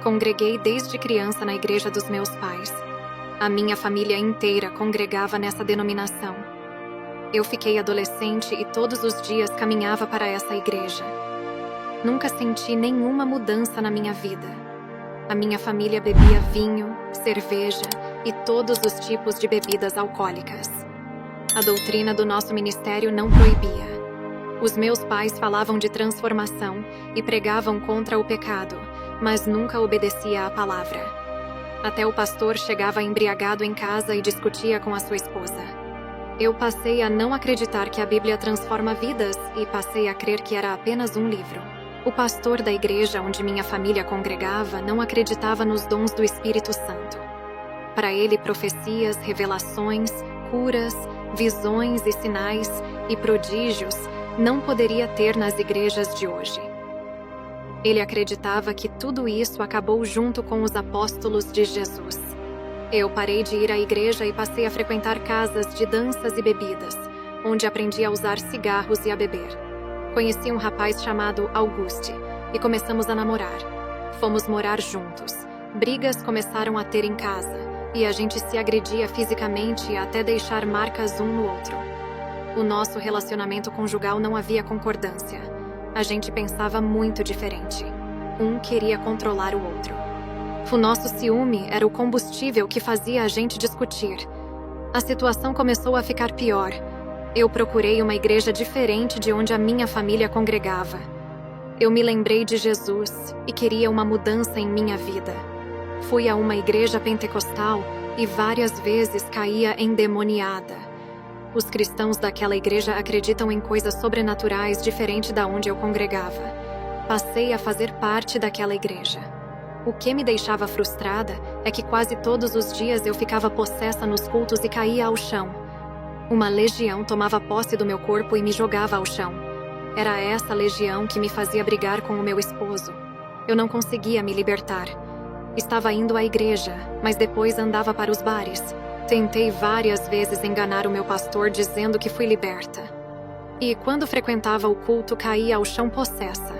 Congreguei desde criança na igreja dos meus pais. A minha família inteira congregava nessa denominação. Eu fiquei adolescente e todos os dias caminhava para essa igreja. Nunca senti nenhuma mudança na minha vida. A minha família bebia vinho, cerveja e todos os tipos de bebidas alcoólicas. A doutrina do nosso ministério não proibia. Os meus pais falavam de transformação e pregavam contra o pecado, mas nunca obedecia à palavra. Até o pastor chegava embriagado em casa e discutia com a sua esposa. Eu passei a não acreditar que a Bíblia transforma vidas e passei a crer que era apenas um livro. O pastor da igreja onde minha família congregava não acreditava nos dons do Espírito Santo. Para ele, profecias, revelações, curas, visões e sinais e prodígios não poderia ter nas igrejas de hoje. Ele acreditava que tudo isso acabou junto com os apóstolos de Jesus. Eu parei de ir à igreja e passei a frequentar casas de danças e bebidas, onde aprendi a usar cigarros e a beber. Conheci um rapaz chamado Auguste e começamos a namorar. Fomos morar juntos. Brigas começaram a ter em casa e a gente se agredia fisicamente até deixar marcas um no outro. O nosso relacionamento conjugal não havia concordância. A gente pensava muito diferente. Um queria controlar o outro. O nosso ciúme era o combustível que fazia a gente discutir. A situação começou a ficar pior. Eu procurei uma igreja diferente de onde a minha família congregava. Eu me lembrei de Jesus e queria uma mudança em minha vida. Fui a uma igreja pentecostal e várias vezes caía endemoniada. Os cristãos daquela igreja acreditam em coisas sobrenaturais diferente da onde eu congregava. Passei a fazer parte daquela igreja. O que me deixava frustrada é que quase todos os dias eu ficava possessa nos cultos e caía ao chão. Uma legião tomava posse do meu corpo e me jogava ao chão. Era essa legião que me fazia brigar com o meu esposo. Eu não conseguia me libertar. Estava indo à igreja, mas depois andava para os bares. Tentei várias vezes enganar o meu pastor dizendo que fui liberta. E quando frequentava o culto, caía ao chão possessa.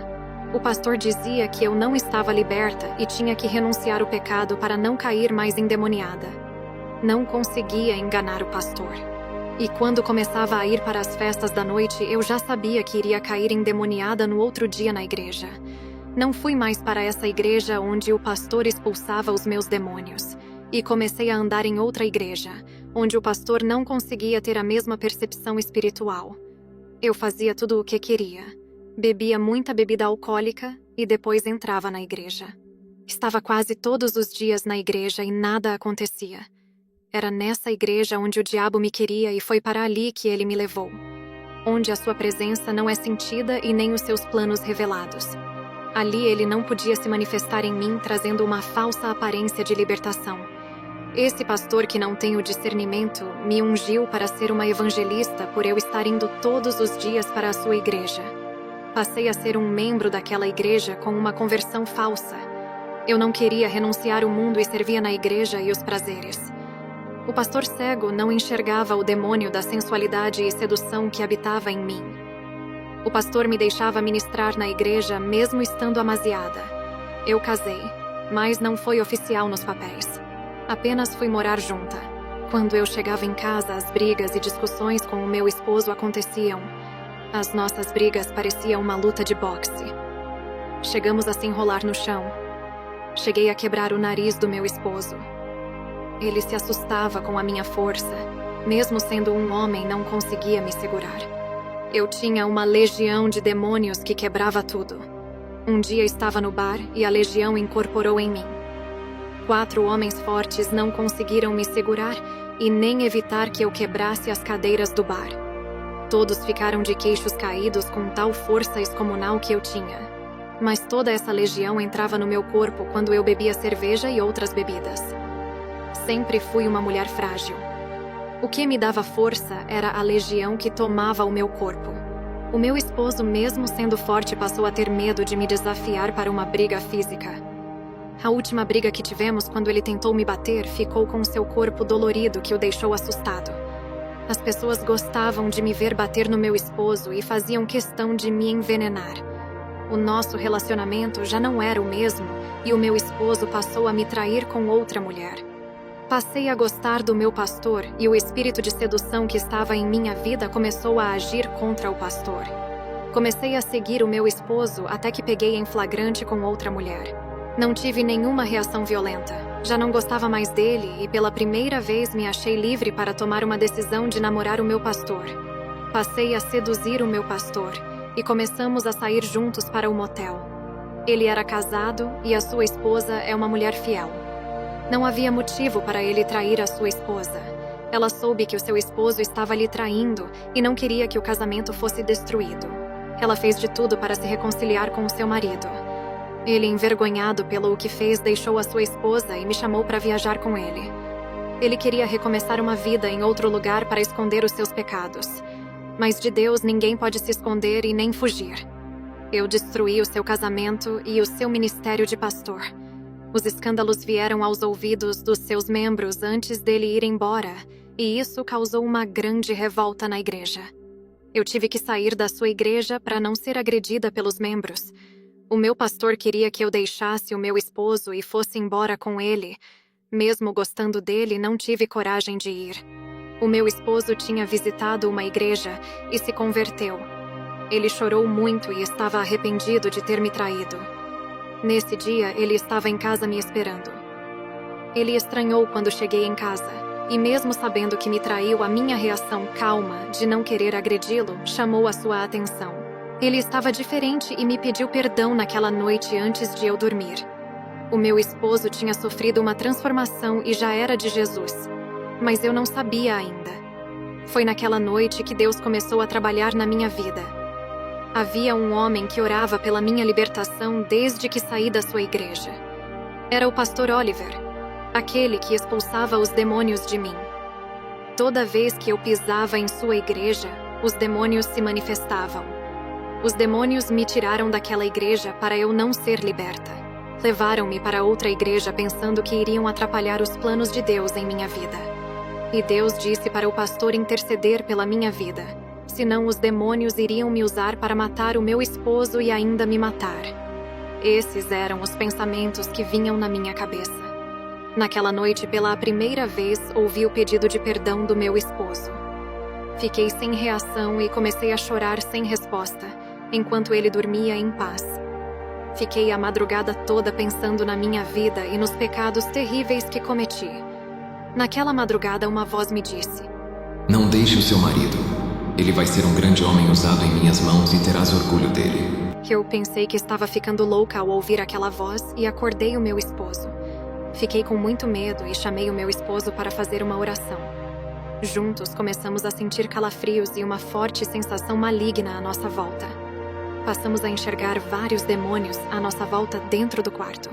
O pastor dizia que eu não estava liberta e tinha que renunciar ao pecado para não cair mais endemoniada. Não conseguia enganar o pastor. E quando começava a ir para as festas da noite, eu já sabia que iria cair endemoniada no outro dia na igreja. Não fui mais para essa igreja onde o pastor expulsava os meus demônios. E comecei a andar em outra igreja, onde o pastor não conseguia ter a mesma percepção espiritual. Eu fazia tudo o que queria. Bebia muita bebida alcoólica e depois entrava na igreja. Estava quase todos os dias na igreja e nada acontecia. Era nessa igreja onde o diabo me queria e foi para ali que ele me levou. Onde a sua presença não é sentida e nem os seus planos revelados. Ali ele não podia se manifestar em mim trazendo uma falsa aparência de libertação. Esse pastor que não tem o discernimento me ungiu para ser uma evangelista por eu estar indo todos os dias para a sua igreja. Passei a ser um membro daquela igreja com uma conversão falsa. Eu não queria renunciar o mundo e servia na igreja e os prazeres. O pastor cego não enxergava o demônio da sensualidade e sedução que habitava em mim. O pastor me deixava ministrar na igreja mesmo estando amasiada. Eu casei, mas não foi oficial nos papéis. Apenas fui morar junta. Quando eu chegava em casa, as brigas e discussões com o meu esposo aconteciam. As nossas brigas pareciam uma luta de boxe. Chegamos a se enrolar no chão. Cheguei a quebrar o nariz do meu esposo. Ele se assustava com a minha força. Mesmo sendo um homem, não conseguia me segurar. Eu tinha uma legião de demônios que quebrava tudo. Um dia estava no bar e a legião incorporou em mim. 4 homens fortes não conseguiram me segurar e nem evitar que eu quebrasse as cadeiras do bar. Todos ficaram de queixos caídos com tal força excomunal que eu tinha. Mas toda essa legião entrava no meu corpo quando eu bebia cerveja e outras bebidas. Sempre fui uma mulher frágil. O que me dava força era a legião que tomava o meu corpo. O meu esposo, mesmo sendo forte, passou a ter medo de me desafiar para uma briga física. A última briga que tivemos, quando ele tentou me bater, ficou com seu corpo dolorido que o deixou assustado. As pessoas gostavam de me ver bater no meu esposo e faziam questão de me envenenar. O nosso relacionamento já não era o mesmo e o meu esposo passou a me trair com outra mulher. Passei a gostar do meu pastor e o espírito de sedução que estava em minha vida começou a agir contra o pastor. Comecei a seguir o meu esposo até que peguei em flagrante com outra mulher. Não tive nenhuma reação violenta. Já não gostava mais dele e pela primeira vez me achei livre para tomar uma decisão de namorar o meu pastor. Passei a seduzir o meu pastor e começamos a sair juntos para o motel. Ele era casado e a sua esposa é uma mulher fiel. Não havia motivo para ele trair a sua esposa. Ela soube que o seu esposo estava lhe traindo e não queria que o casamento fosse destruído. Ela fez de tudo para se reconciliar com o seu marido. Ele, envergonhado pelo que fez, deixou a sua esposa e me chamou para viajar com ele. Ele queria recomeçar uma vida em outro lugar para esconder os seus pecados. Mas de Deus ninguém pode se esconder e nem fugir. Eu destruí o seu casamento e o seu ministério de pastor. Os escândalos vieram aos ouvidos dos seus membros antes dele ir embora, e isso causou uma grande revolta na igreja. Eu tive que sair da sua igreja para não ser agredida pelos membros. O meu pastor queria que eu deixasse o meu esposo e fosse embora com ele. Mesmo gostando dele, não tive coragem de ir. O meu esposo tinha visitado uma igreja e se converteu. Ele chorou muito e estava arrependido de ter me traído. Nesse dia, ele estava em casa me esperando. Ele estranhou quando cheguei em casa, e mesmo sabendo que me traiu, a minha reação calma, de não querer agredi-lo, chamou a sua atenção. Ele estava diferente e me pediu perdão naquela noite antes de eu dormir. O meu esposo tinha sofrido uma transformação e já era de Jesus, mas eu não sabia ainda. Foi naquela noite que Deus começou a trabalhar na minha vida. Havia um homem que orava pela minha libertação desde que saí da sua igreja. Era o pastor Oliver, aquele que expulsava os demônios de mim. Toda vez que eu pisava em sua igreja, os demônios se manifestavam. Os demônios me tiraram daquela igreja para eu não ser liberta. Levaram-me para outra igreja pensando que iriam atrapalhar os planos de Deus em minha vida. E Deus disse para o pastor interceder pela minha vida. Senão os demônios iriam me usar para matar o meu esposo e ainda me matar. Esses eram os pensamentos que vinham na minha cabeça. Naquela noite, pela primeira vez, ouvi o pedido de perdão do meu esposo. Fiquei sem reação e comecei a chorar sem resposta, enquanto ele dormia em paz. Fiquei a madrugada toda pensando na minha vida e nos pecados terríveis que cometi. Naquela madrugada, uma voz me disse: "Não deixe o seu marido. Ele vai ser um grande homem usado em minhas mãos e terás orgulho dele." Eu pensei que estava ficando louca ao ouvir aquela voz e acordei o meu esposo. Fiquei com muito medo e chamei o meu esposo para fazer uma oração. Juntos começamos a sentir calafrios e uma forte sensação maligna à nossa volta. Passamos a enxergar vários demônios à nossa volta dentro do quarto.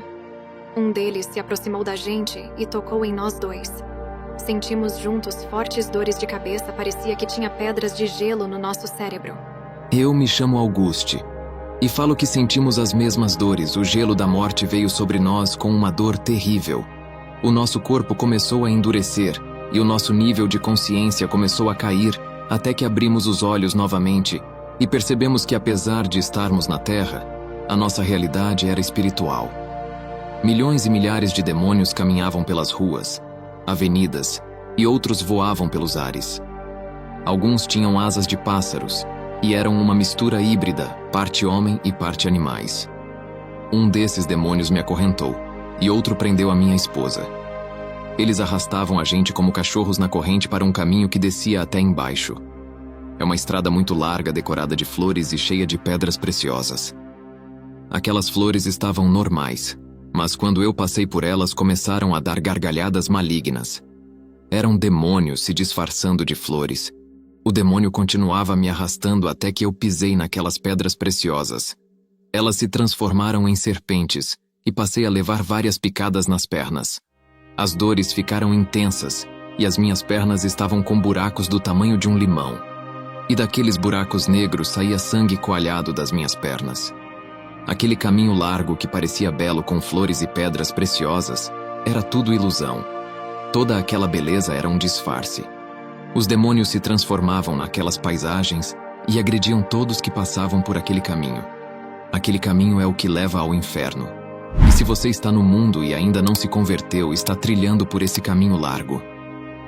Um deles se aproximou da gente e tocou em nós dois. Sentimos juntos fortes dores de cabeça, parecia que tinha pedras de gelo no nosso cérebro. Eu me chamo Auguste, e falo que sentimos as mesmas dores. O gelo da morte veio sobre nós com uma dor terrível. O nosso corpo começou a endurecer, e o nosso nível de consciência começou a cair, até que abrimos os olhos novamente, e percebemos que apesar de estarmos na Terra, a nossa realidade era espiritual. Milhões e milhares de demônios caminhavam pelas ruas, avenidas, e outros voavam pelos ares. Alguns tinham asas de pássaros, e eram uma mistura híbrida, parte homem e parte animais. Um desses demônios me acorrentou, e outro prendeu a minha esposa. Eles arrastavam a gente como cachorros na corrente para um caminho que descia até embaixo. É uma estrada muito larga, decorada de flores e cheia de pedras preciosas. Aquelas flores estavam normais, mas quando eu passei por elas começaram a dar gargalhadas malignas. Eram demônios se disfarçando de flores. O demônio continuava me arrastando até que eu pisei naquelas pedras preciosas. Elas se transformaram em serpentes e passei a levar várias picadas nas pernas. As dores ficaram intensas e as minhas pernas estavam com buracos do tamanho de um limão. E daqueles buracos negros saía sangue coalhado das minhas pernas. Aquele caminho largo que parecia belo com flores e pedras preciosas era tudo ilusão. Toda aquela beleza era um disfarce. Os demônios se transformavam naquelas paisagens e agrediam todos que passavam por aquele caminho. Aquele caminho é o que leva ao inferno. E se você está no mundo e ainda não se converteu, está trilhando por esse caminho largo.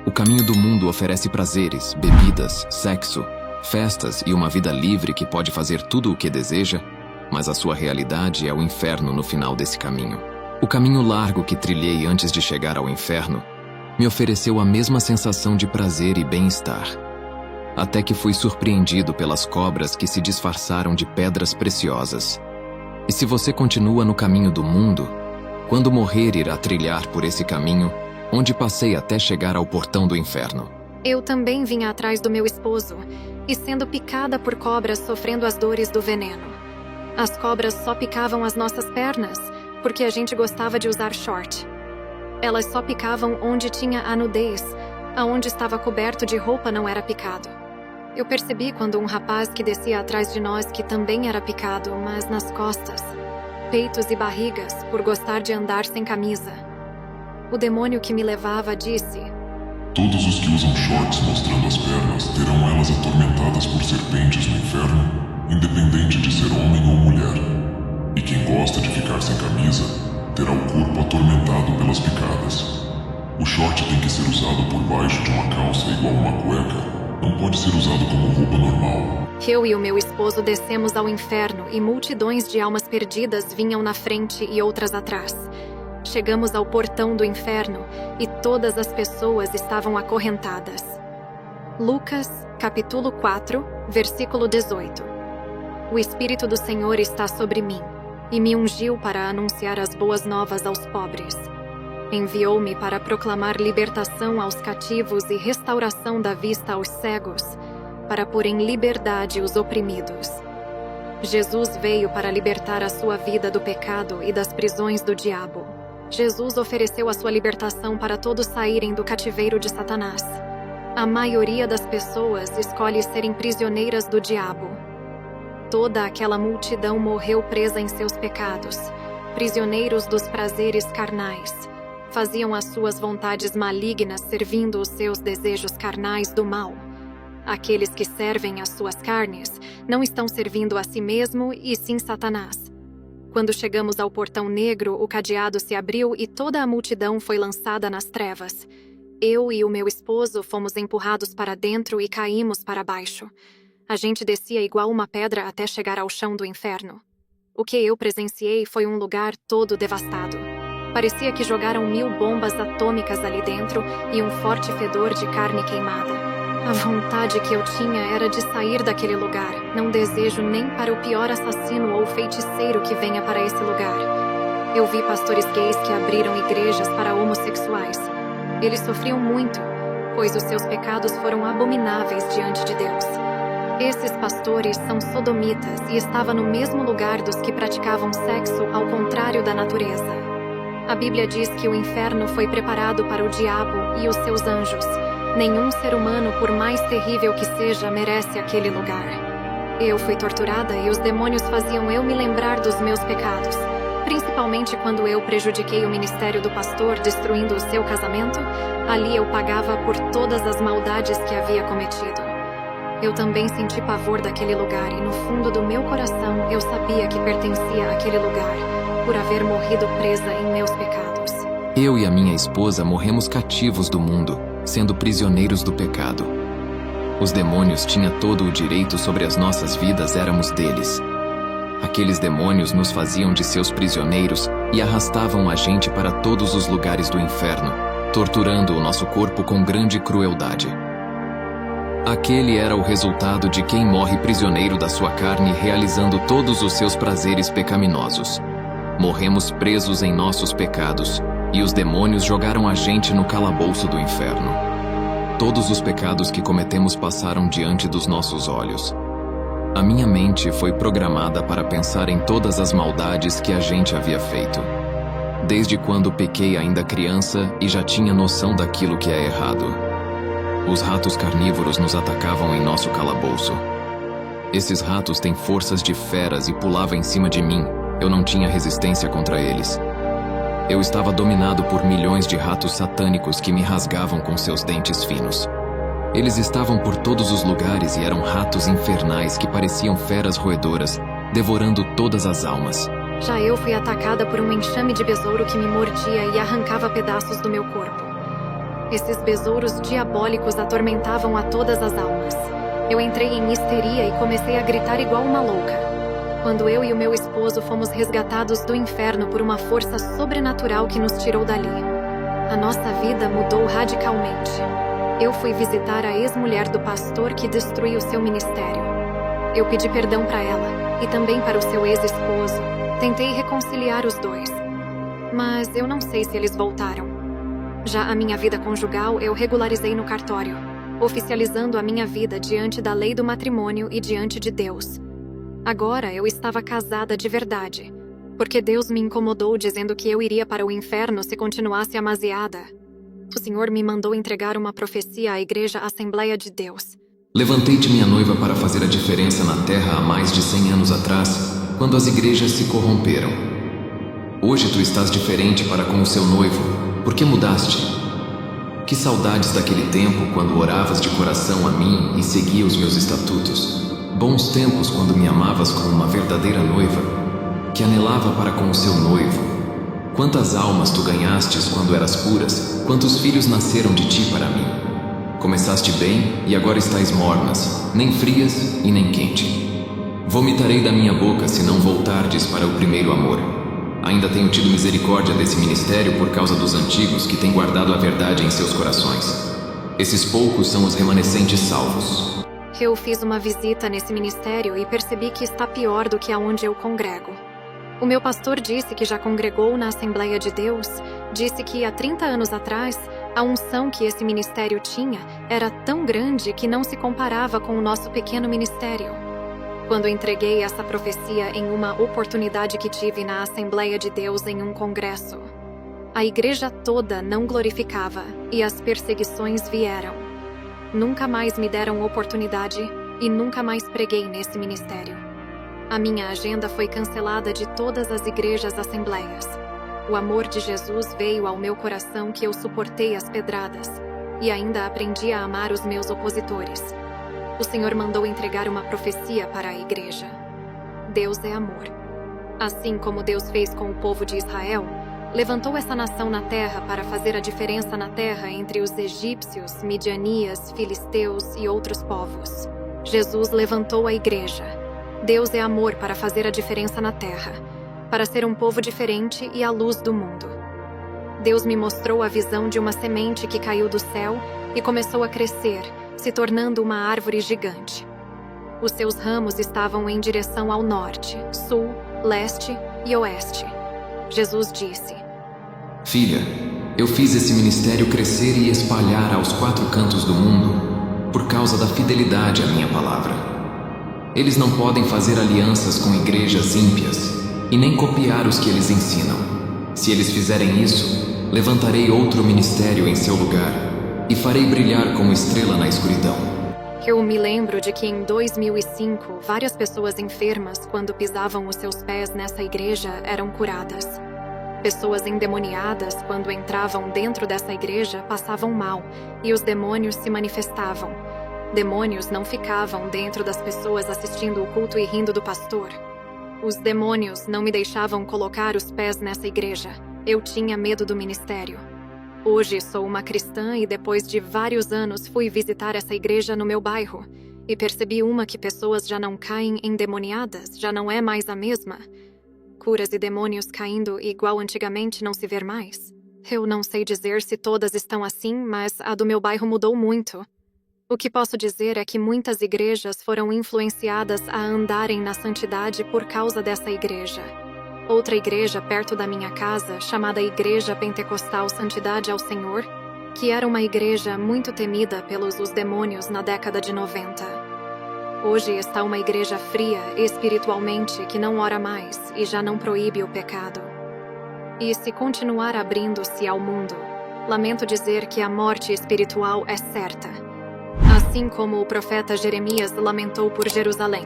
O caminho do mundo oferece prazeres, bebidas, sexo, festas e uma vida livre que pode fazer tudo o que deseja, mas a sua realidade é o inferno no final desse caminho. O caminho largo que trilhei antes de chegar ao inferno me ofereceu a mesma sensação de prazer e bem-estar, até que fui surpreendido pelas cobras que se disfarçaram de pedras preciosas. E se você continua no caminho do mundo, quando morrer irá trilhar por esse caminho, onde passei até chegar ao portão do inferno. Eu também vinha atrás do meu esposo, e sendo picada por cobras sofrendo as dores do veneno. As cobras só picavam as nossas pernas, porque a gente gostava de usar short. Elas só picavam onde tinha a nudez, aonde estava coberto de roupa não era picado. Eu percebi quando um rapaz que descia atrás de nós que também era picado, mas nas costas, peitos e barrigas, por gostar de andar sem camisa. O demônio que me levava disse: Todos os que usam shorts mostrando as pernas terão elas atormentadas por serpentes no inferno, independente de ser homem ou mulher. E quem gosta de ficar sem camisa terá o corpo atormentado pelas picadas. O short tem que ser usado por baixo de uma calça igual uma cueca. Não pode ser usado como roupa normal. Eu e o meu esposo descemos ao inferno e multidões de almas perdidas vinham na frente e outras atrás. Chegamos ao portão do inferno e todas as pessoas estavam acorrentadas. Lucas, capítulo 4, versículo 18. O Espírito do Senhor está sobre mim e me ungiu para anunciar as boas novas aos pobres. Enviou-me para proclamar libertação aos cativos e restauração da vista aos cegos, para pôr em liberdade os oprimidos. Jesus veio para libertar a sua vida do pecado e das prisões do diabo. Jesus ofereceu a sua libertação para todos saírem do cativeiro de Satanás. A maioria das pessoas escolhe serem prisioneiras do diabo. Toda aquela multidão morreu presa em seus pecados, prisioneiros dos prazeres carnais. Faziam as suas vontades malignas servindo os seus desejos carnais do mal. Aqueles que servem às suas carnes não estão servindo a si mesmo e sim Satanás. Quando chegamos ao portão negro, o cadeado se abriu e toda a multidão foi lançada nas trevas. Eu e o meu esposo fomos empurrados para dentro e caímos para baixo. A gente descia igual uma pedra até chegar ao chão do inferno. O que eu presenciei foi um lugar todo devastado. Parecia que jogaram 1000 bombas atômicas ali dentro e um forte fedor de carne queimada. A vontade que eu tinha era de sair daquele lugar. Não desejo nem para o pior assassino ou feiticeiro que venha para esse lugar. Eu vi pastores gays que abriram igrejas para homossexuais. Eles sofriam muito, pois os seus pecados foram abomináveis diante de Deus. Esses pastores são sodomitas e estavam no mesmo lugar dos que praticavam sexo ao contrário da natureza. A Bíblia diz que o inferno foi preparado para o diabo e os seus anjos. Nenhum ser humano, por mais terrível que seja, merece aquele lugar. Eu fui torturada e os demônios faziam eu me lembrar dos meus pecados. Principalmente quando eu prejudiquei o ministério do pastor, destruindo o seu casamento, ali eu pagava por todas as maldades que havia cometido. Eu também senti pavor daquele lugar e no fundo do meu coração eu sabia que pertencia àquele lugar, por haver morrido presa em meus pecados. Eu e a minha esposa morremos cativos do mundo, sendo prisioneiros do pecado. Os demônios tinham todo o direito sobre as nossas vidas, éramos deles. Aqueles demônios nos faziam de seus prisioneiros e arrastavam a gente para todos os lugares do inferno, torturando o nosso corpo com grande crueldade. Aquele era o resultado de quem morre prisioneiro da sua carne, realizando todos os seus prazeres pecaminosos. Morremos presos em nossos pecados, e os demônios jogaram a gente no calabouço do inferno. Todos os pecados que cometemos passaram diante dos nossos olhos. A minha mente foi programada para pensar em todas as maldades que a gente havia feito. Desde quando pequei ainda criança e já tinha noção daquilo que é errado. Os ratos carnívoros nos atacavam em nosso calabouço. Esses ratos têm forças de feras e pulavam em cima de mim. Eu não tinha resistência contra eles. Eu estava dominado por milhões de ratos satânicos que me rasgavam com seus dentes finos. Eles estavam por todos os lugares e eram ratos infernais que pareciam feras roedoras, devorando todas as almas. Já eu fui atacada por um enxame de besouro que me mordia e arrancava pedaços do meu corpo. Esses besouros diabólicos atormentavam a todas as almas. Eu entrei em histeria e comecei a gritar igual uma louca. Quando eu e o meu esposo fomos resgatados do inferno por uma força sobrenatural que nos tirou dali. A nossa vida mudou radicalmente. Eu fui visitar a ex-mulher do pastor que destruiu seu ministério. Eu pedi perdão para ela e também para o seu ex-esposo. Tentei reconciliar os dois. Mas eu não sei se eles voltaram. Já a minha vida conjugal eu regularizei no cartório, oficializando a minha vida diante da lei do matrimônio e diante de Deus. Agora eu estava casada de verdade, porque Deus me incomodou dizendo que eu iria para o inferno se continuasse amaziada. O Senhor me mandou entregar uma profecia à Igreja Assembleia de Deus. Levantei-te, minha noiva, para fazer a diferença na terra há mais de 100 anos atrás, quando as igrejas se corromperam. Hoje tu estás diferente para com o seu noivo. Por que mudaste? Que saudades daquele tempo quando oravas de coração a mim e seguia os meus estatutos. Bons tempos quando me amavas como uma verdadeira noiva, que anelava para com o seu noivo. Quantas almas tu ganhastes quando eras puras, quantos filhos nasceram de ti para mim. Começaste bem e agora estás mornas, nem frias e nem quente. Vomitarei da minha boca se não voltardes para o primeiro amor. Ainda tenho tido misericórdia desse ministério por causa dos antigos que têm guardado a verdade em seus corações. Esses poucos são os remanescentes salvos. Eu fiz uma visita nesse ministério e percebi que está pior do que aonde eu congrego. O meu pastor disse que já congregou na Assembleia de Deus, disse que há 30 anos atrás, a unção que esse ministério tinha era tão grande que não se comparava com o nosso pequeno ministério. Quando entreguei essa profecia em uma oportunidade que tive na Assembleia de Deus em um congresso, a igreja toda não glorificava e as perseguições vieram. Nunca mais me deram oportunidade e nunca mais preguei nesse ministério. A minha agenda foi cancelada de todas as igrejas assembleias. O amor de Jesus veio ao meu coração que eu suportei as pedradas e ainda aprendi a amar os meus opositores. O Senhor mandou entregar uma profecia para a igreja. Deus é amor. Assim como Deus fez com o povo de Israel, levantou essa nação na terra para fazer a diferença na terra entre os egípcios, midianias, filisteus e outros povos. Jesus levantou a igreja. Deus é amor para fazer a diferença na terra, para ser um povo diferente e a luz do mundo. Deus me mostrou a visão de uma semente que caiu do céu e começou a crescer, se tornando uma árvore gigante. Os seus ramos estavam em direção ao norte, sul, leste e oeste. Jesus disse: Filha, eu fiz esse ministério crescer e espalhar aos 4 cantos do mundo por causa da fidelidade à minha palavra. Eles não podem fazer alianças com igrejas ímpias e nem copiar os que eles ensinam. Se eles fizerem isso, levantarei outro ministério em seu lugar e farei brilhar como estrela na escuridão. Eu me lembro de que em 2005, várias pessoas enfermas, quando pisavam os seus pés nessa igreja, eram curadas. Pessoas endemoniadas, quando entravam dentro dessa igreja, passavam mal e os demônios se manifestavam. Demônios não ficavam dentro das pessoas assistindo o culto e rindo do pastor. Os demônios não me deixavam colocar os pés nessa igreja. Eu tinha medo do ministério. Hoje sou uma cristã e depois de vários anos fui visitar essa igreja no meu bairro e percebi que pessoas já não caem endemoniadas, já não é mais a mesma. Curas e demônios caindo igual antigamente não se vê mais. Eu não sei dizer se todas estão assim, mas a do meu bairro mudou muito. O que posso dizer é que muitas igrejas foram influenciadas a andarem na santidade por causa dessa igreja. Outra igreja perto da minha casa, chamada Igreja Pentecostal Santidade ao Senhor, que era uma igreja muito temida pelos os demônios na década de 90. Hoje está uma igreja fria espiritualmente que não ora mais e já não proíbe o pecado. E se continuar abrindo-se ao mundo, lamento dizer que a morte espiritual é certa, assim como o profeta Jeremias lamentou por Jerusalém.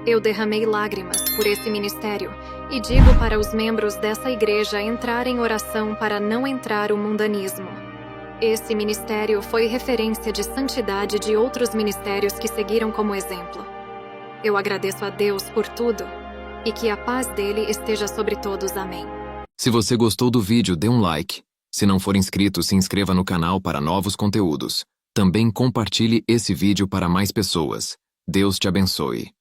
Eu derramei lágrimas por esse ministério e digo para os membros dessa igreja entrar em oração para não entrar o mundanismo. Esse ministério foi referência de santidade de outros ministérios que seguiram como exemplo. Eu agradeço a Deus por tudo E que a paz dele esteja sobre todos. Amém. Se você gostou do vídeo, dê um like. Se não for inscrito, se inscreva no canal para novos conteúdos. Também compartilhe esse vídeo para mais pessoas. Deus te abençoe.